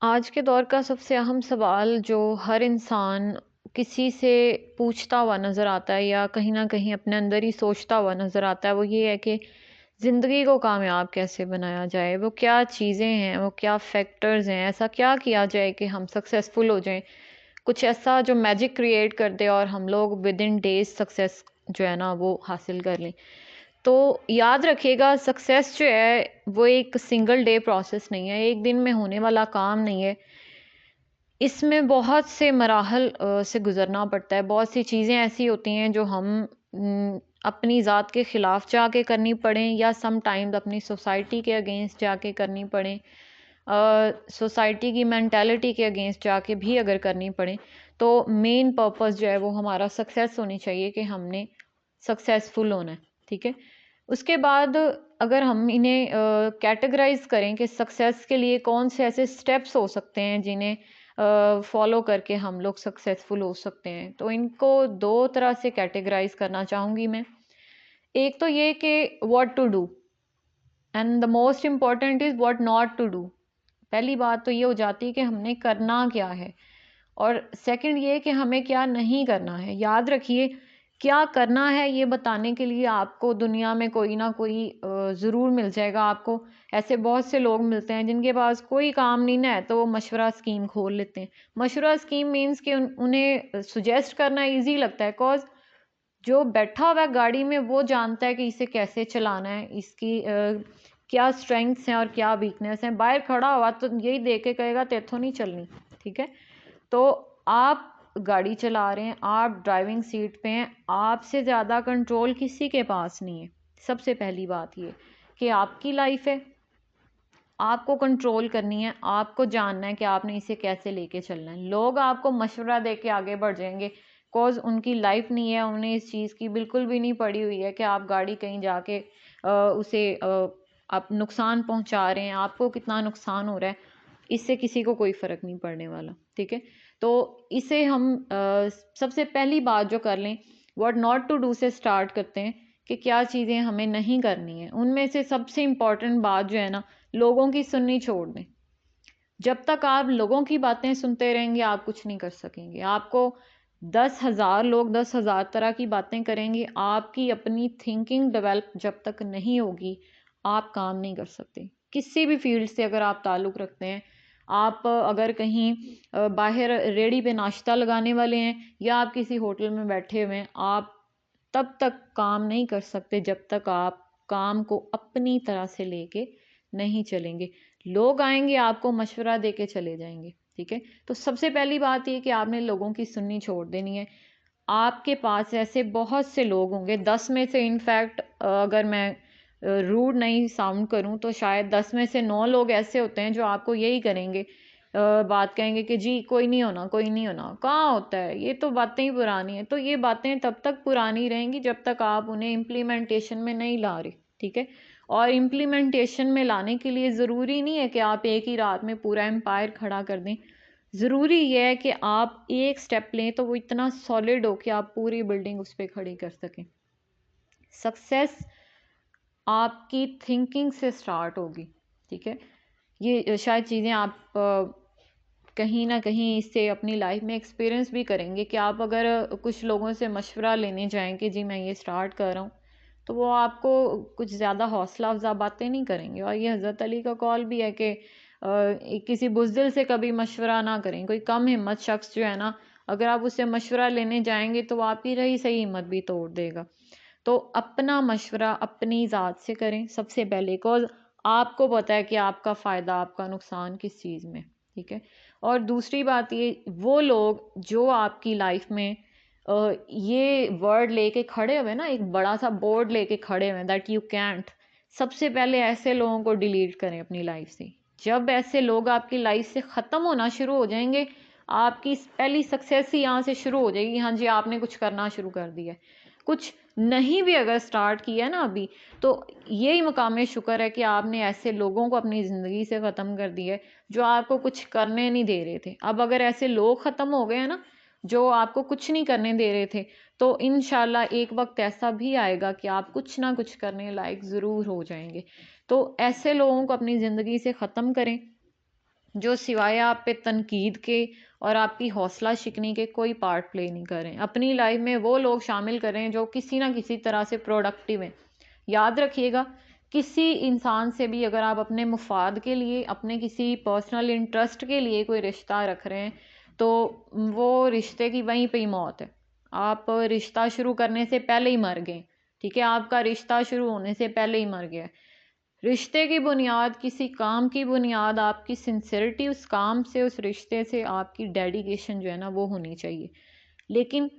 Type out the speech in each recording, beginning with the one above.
आज के दौर का सबसे अहम सवाल जो हर इंसान किसी से पूछता हुआ नज़र आता है या कहीं न कहीं अपने अंदर ही सोचता हुआ नज़र आता है, वो ये है कि ज़िंदगी को कामयाब कैसे बनाया जाए? वो क्या चीज़ें हैं, वो क्या फैक्टर्स हैं, ऐसा क्या किया जाए कि हम सक्सेसफुल हो जाएँ? कुछ ऐसा जो मैजिक क्रिएट कर दे और हम लोग विदिन डेज़ सक्सेस जो है ना वो हासिल कर लें। तो याद रखिएगा, सक्सेस जो है वो एक सिंगल डे प्रोसेस नहीं है, एक दिन में होने वाला काम नहीं है। इसमें बहुत से मराहल से गुज़रना पड़ता है। बहुत सी चीज़ें ऐसी होती हैं जो हम अपनी ज़ात के ख़िलाफ़ जाके करनी पड़ें या समटाइम्स अपनी सोसाइटी के अगेंस्ट जाके करनी पड़ें। सोसाइटी की मेंटालिटी के अगेंस्ट जाके भी अगर करनी पड़े, तो मेन पर्पस जो है वो हमारा सक्सेस होनी चाहिए कि हमने सक्सेसफुल होना है, ठीक है? उसके बाद अगर हम इन्हें कैटेगराइज़ करें कि सक्सेस के लिए कौन से ऐसे स्टेप्स हो सकते हैं जिन्हें फॉलो करके हम लोग सक्सेसफुल हो सकते हैं, तो इनको 2 तरह से कैटेगराइज़ करना चाहूँगी मैं। एक तो ये कि what to do and the most important is what not to do. पहली बात तो ये हो जाती है कि हमने करना क्या है, और सेकंड ये कि हमें क्या नहीं करना है। याद रखिए, क्या करना है ये बताने के लिए आपको दुनिया में कोई ना कोई ज़रूर मिल जाएगा आपको। ऐसे बहुत से लोग मिलते हैं जिनके पास कोई काम नहीं ना है, तो वो मशवरा स्कीम खोल लेते हैं। मशवरा स्कीम मीन्स कि उन्हें सजेस्ट करना ईज़ी लगता है, बिकॉज़ जो बैठा हुआ है गाड़ी में वो जानता है कि इसे कैसे चलाना है, इसकी क्या स्ट्रेंथ्स हैं और क्या वीकनेस हैं। बाहर खड़ा हुआ तो यही देख के कहेगा तेथों नहीं चलनी, ठीक है? तो आप गाड़ी चला रहे हैं, आप ड्राइविंग सीट पे हैं, आपसे ज़्यादा कंट्रोल किसी के पास नहीं है। सबसे पहली बात ये कि आपकी लाइफ है, आपको कंट्रोल करनी है, आपको जानना है कि आपने इसे कैसे लेके चलना है। लोग आपको मशवरा दे के आगे बढ़ जाएँगे, बिकॉज़ उनकी लाइफ नहीं है, उन्हें इस चीज़ की बिल्कुल भी नहीं पड़ी हुई है कि आप गाड़ी कहीं जाके उसे आप नुकसान पहुँचा रहे हैं, आपको कितना नुकसान हो रहा है, इससे किसी को कोई फ़र्क नहीं पड़ने वाला, ठीक है? तो इसे हम सबसे पहली बात जो कर लें, व्हाट नॉट टू डू से स्टार्ट करते हैं कि क्या चीज़ें हमें नहीं करनी है। उनमें से सबसे इम्पोर्टेंट बात जो है ना, लोगों की सुननी छोड़ दें। जब तक आप लोगों की बातें सुनते रहेंगे, आप कुछ नहीं कर सकेंगे। आपको 10,000 लोग 10,000 तरह की बातें करेंगे, आपकी अपनी थिंकिंग डेवलप जब तक नहीं होगी, आप काम नहीं कर सकते। किसी भी फील्ड से अगर आप ताल्लुक़ रखते हैं, आप अगर कहीं बाहर रेहड़ी पे नाश्ता लगाने वाले हैं या आप किसी होटल में बैठे हुए हैं, आप तब तक काम नहीं कर सकते जब तक आप काम को अपनी तरह से लेके नहीं चलेंगे। लोग आएँगे, आपको मशवरा दे के चले जाएँगे, ठीक है? तो सबसे पहली बात ये कि आपने लोगों की सुननी छोड़ देनी है। आपके पास ऐसे बहुत से लोग होंगे, 10 में से इनफैक्ट अगर मैं रूड नहीं साउंड करूँ तो शायद 10 में से 9 लोग ऐसे होते हैं जो आपको यही करेंगे, बात कहेंगे कि जी कोई नहीं होना, कोई नहीं होना। कहाँ होता है? ये तो बातें ही पुरानी हैं। तो ये बातें तब तक पुरानी रहेंगी जब तक आप उन्हें इम्प्लीमेंटेशन में नहीं ला रहे, ठीक है? और इम्प्लीमेंटेशन में लाने के लिए ज़रूरी नहीं है कि आप एक ही रात में पूरा एम्पायर खड़ा कर दें। ज़रूरी ये है कि आप एक स्टेप लें तो वो इतना सॉलिड हो कि आप पूरी बिल्डिंग उस पे खड़ी कर सकें। सक्सेस आपकी थिंकिंग से स्टार्ट होगी, ठीक है? ये शायद चीज़ें आप कहीं न कहीं इससे अपनी लाइफ में एक्सपीरियंस भी करेंगे कि आप अगर कुछ लोगों से मशवरा लेने जाएँ कि जी मैं ये स्टार्ट कर रहा हूँ, तो वो आपको कुछ ज़्यादा हौसला अफ़ज़ा बातें नहीं करेंगे। और ये हज़रत अली का कौल भी है कि किसी बुज़दिल से कभी मशवरा ना करें। कोई कम हिम्मत शख़्स जो है ना, अगर आप उससे मशवरा लेने जाएँगे तो वो आपकी रही सही हिम्मत भी तोड़ देगा। तो अपना मशवरा अपनी ज़ात से करें सबसे पहले, बिकॉज़ आपको पता है कि आपका फ़ायदा, आपका नुकसान किस चीज़ में, ठीक है? और दूसरी बात ये, वो लोग जो आपकी लाइफ में ये वर्ड लेके खड़े हुए हैं ना, एक बड़ा-सा बोर्ड लेके खड़े हुए हैं दैट यू कांट, सबसे पहले ऐसे लोगों को डिलीट करें अपनी लाइफ से। जब ऐसे लोग आपकी लाइफ से ख़त्म होना शुरू हो जाएँगे, आपकी पहली सक्सेस ही यहाँ से शुरू हो जाएगी। हाँ जी, आपने कुछ करना शुरू कर दिया है। कुछ नहीं भी अगर स्टार्ट किया है ना अभी, तो यही मकाम शुक्र है कि आपने ऐसे लोगों को अपनी ज़िंदगी से ख़त्म कर दिया है जो आपको कुछ करने नहीं दे रहे थे। अब अगर ऐसे लोग ख़त्म हो गए हैं ना, जो आपको कुछ नहीं करने दे रहे थे, तो इंशाल्लाह एक वक़्त ऐसा भी आएगा कि आप कुछ ना कुछ करने लायक ज़रूर हो जाएँगे। तो ऐसे लोगों को अपनी ज़िंदगी से ख़त्म करें। जो सिवाय आप पे तनकीद के और आपकी हौसला शिकनी के कोई पार्ट प्ले नहीं कर रहे हैं। अपनी लाइफ में वो लोग शामिल करें जो किसी ना किसी तरह से प्रोडक्टिव हैं। याद रखिएगा, किसी इंसान से भी अगर आप अपने मुफाद के लिए, अपने किसी पर्सनल इंटरेस्ट के लिए कोई रिश्ता रख रहे हैं, तो वो रिश्ते की वहीं पे ही मौत है। आप रिश्ता शुरू करने से पहले ही मर गए, ठीक है, आपका रिश्ता शुरू होने से पहले ही मर गया। रिश्ते की बुनियाद, किसी काम की बुनियाद आपकी सिंसियरिटी, उस काम से, उस रिश्ते से आपकी डेडिकेशन जो है ना वो होनी चाहिए। लेकिन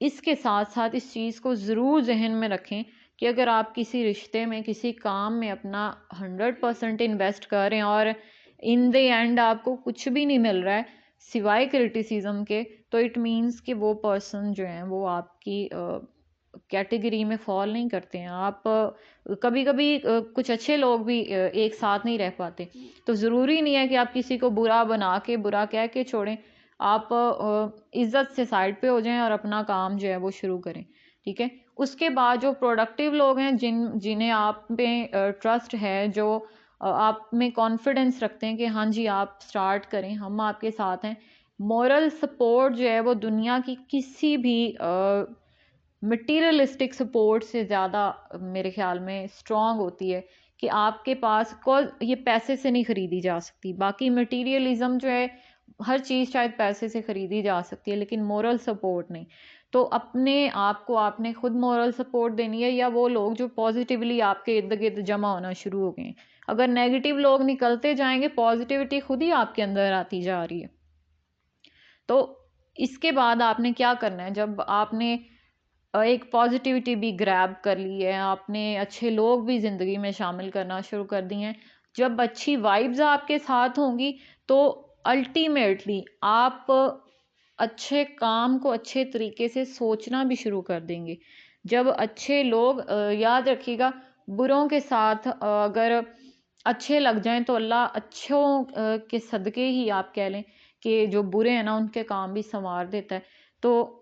इसके साथ साथ इस चीज़ को ज़रूर जहन में रखें कि अगर आप किसी रिश्ते में, किसी काम में अपना 100% इन्वेस्ट कर रहे हैं और इन द एंड आपको कुछ भी नहीं मिल रहा है सिवाय क्रिटिसिज्म के, तो इट मीन्स कि वो पर्सन जो है वो आपकी कैटेगरी में फॉल नहीं करते हैं। आप कभी कभी कुछ अच्छे लोग भी एक साथ नहीं रह पाते, तो ज़रूरी नहीं है कि आप किसी को बुरा बना के, बुरा कह के छोड़ें। आप इज़्ज़त से साइड पे हो जाएं और अपना काम जो है वो शुरू करें, ठीक है। उसके बाद जो प्रोडक्टिव लोग हैं, जिन्हें आप में ट्रस्ट है, जो आप में कॉन्फिडेंस रखते हैं कि हाँ जी आप स्टार्ट करें, हम आपके साथ हैं। मॉरल सपोर्ट जो है वो दुनिया की किसी भी मटीरियलिस्टिक सपोर्ट से ज़्यादा मेरे ख्याल में स्ट्रॉन्ग होती है कि आपके पास ये पैसे से नहीं ख़रीदी जा सकती। बाकी मटीरियलिज्म जो है, हर चीज़ शायद पैसे से ख़रीदी जा सकती है, लेकिन मोरल सपोर्ट नहीं। तो अपने आप को आपने खुद मोरल सपोर्ट देनी है, या वो लोग जो पॉजिटिवली आपके इर्द गिर्द जमा होना शुरू हो गए हैं। अगर नेगेटिव लोग निकलते जाएंगे, पॉजिटिविटी खुद ही आपके अंदर आती जा रही है। तो इसके बाद आपने क्या करना है, जब आपने एक पॉजिटिविटी भी ग्रैब कर ली है, आपने अच्छे लोग भी ज़िंदगी में शामिल करना शुरू कर दिए हैं, जब अच्छी वाइब्स आपके साथ होंगी, तो अल्टीमेटली आप अच्छे काम को अच्छे तरीके से सोचना भी शुरू कर देंगे। जब अच्छे लोग याद रखिएगा, बुरों के साथ अगर अच्छे लग जाएं तो अल्लाह अच्छों के सदक़े ही आप कह लें कि जो बुरे हैं ना उनके काम भी संवार देता है। तो